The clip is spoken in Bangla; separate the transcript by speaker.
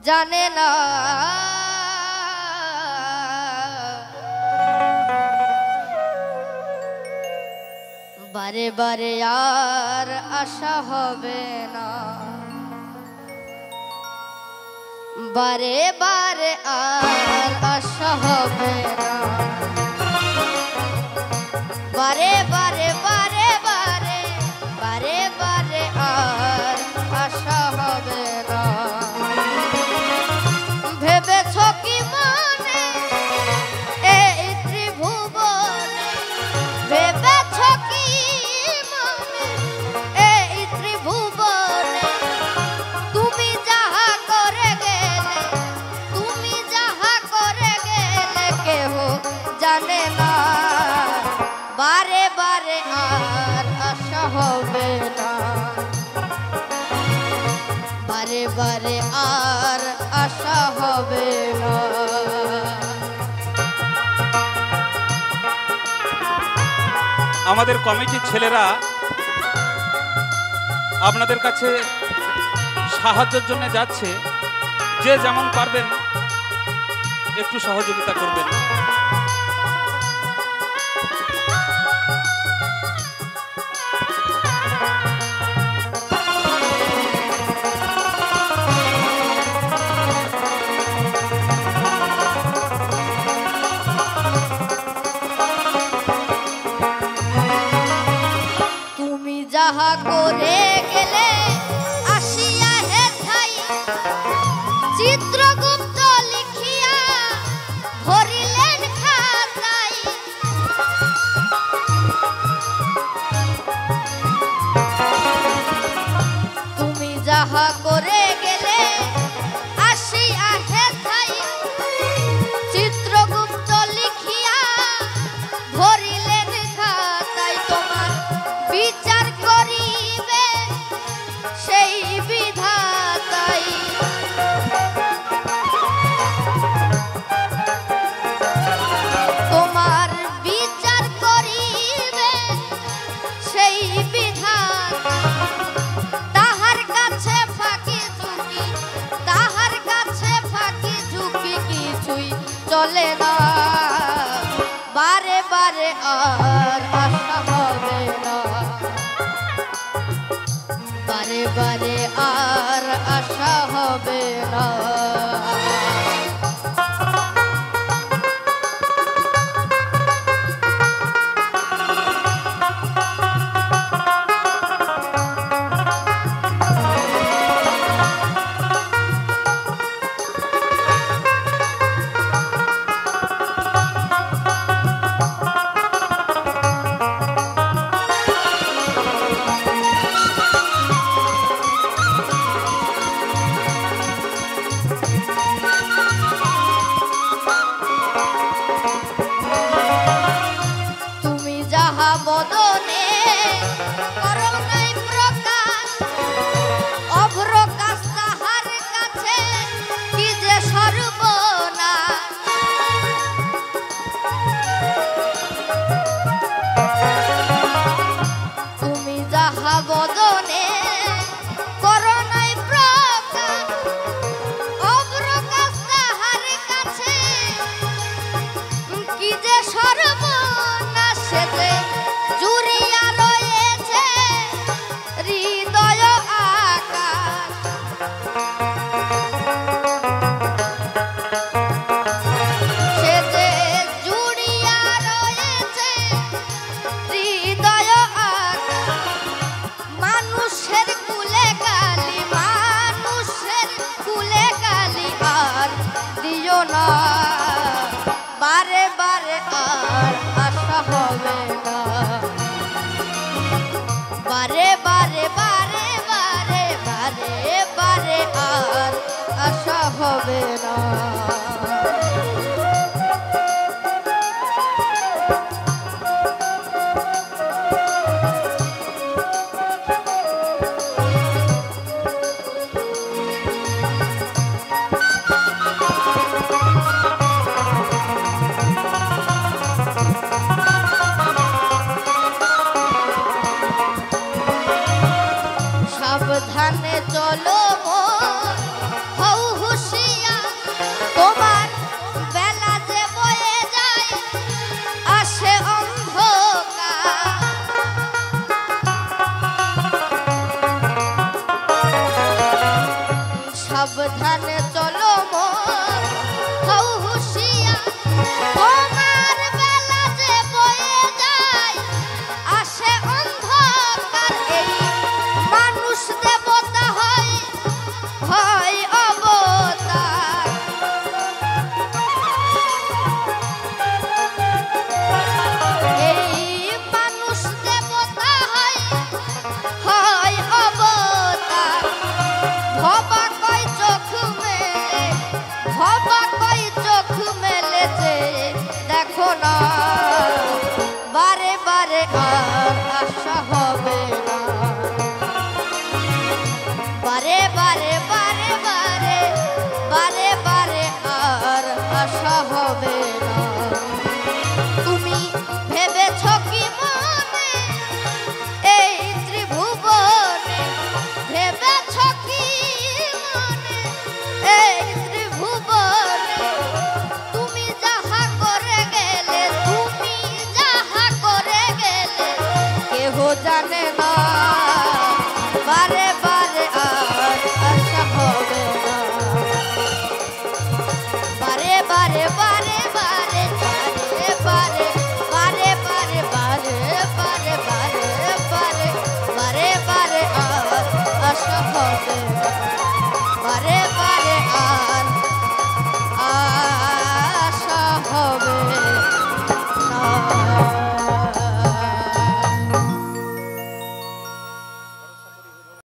Speaker 1: জানে না বারে বারে আর আশা হবে না, বারে বারে আর আশা হবে না, বারে বারে বারে বারে বারে বারে আর আশা হবে না। ভেবেছ কি মনে এই ত্রিভুবনে, ভেবেছ কি মনে এই ত্রিভুবনে, তুমি যাহা করে গেলে, তুমি যাহা করে গেলে কেহ জানে না, বারে বারে আর আশা হবে না, বারে বারে আর আশা হবে না।
Speaker 2: আমাদের কমিটির ছেলেরা আপনাদের কাছে সাহায্যের জন্য যাচ্ছে, যে যেমন পারবেন একটু সহযোগিতা করবেন।
Speaker 1: যাহা করে গেলে আসিয়া হে ঠাই, চিত্রগুপ্ত লিখিয়া ভরিলেন খাতায়, তুমি যাহা করে গেলে আসিয়া হে ঠাই, চিত্রগুপ্ত লিখিয়া ভরিলেন খাতায়, তোমার বিচার করিবে সেই বিধাতাই, তোমার বিচার করিবে সেই বিধাতা, তাহার কাছে ফাঁকি ঝুঁকি, তাহার কাছে ফাঁকি ঝুঁকি কিছুই চলে না, বারে বারে আর আশা হবে না, বারে বারে আর আশা হবে না। বদনে করো নাই প্রকাশ, অভ্রকাশ তাহার কাছে কি যে সর্বনাশ, তুমি যাহা বদনে করো নাই প্রকাশ, অভ্রকাশ তাহার কাছে কি যে সর্বনাশ, সেজে জুড়িয়া রয়েছে হৃদয় আকাশ, সেজে জুড়িয়া রয়েছে হৃদয় আকাশ, মানুষের কুলে গালি, মানুষের কুলে গালি আর দিও না, বারে বারে আর আশা হবে না, বারে বারে বারে বারে বারে বারে আর আশা হবে না। সাবধানে চলো হৌ হুশিয়ার। সাবধানে চলো মন হও হুঁশিয়ার তোমার বেলা যে বয়ে যায় আসে অন্ধকার এই মানুষ দেবতা হয় হয় অবতার এই মানুষ দেবতা হয় হয় অবতার ভবা কই চোখ মেলে ভবা কই চোখ মেলেছে দেখো না বারে বারে আর আশা হবে না বারে বারে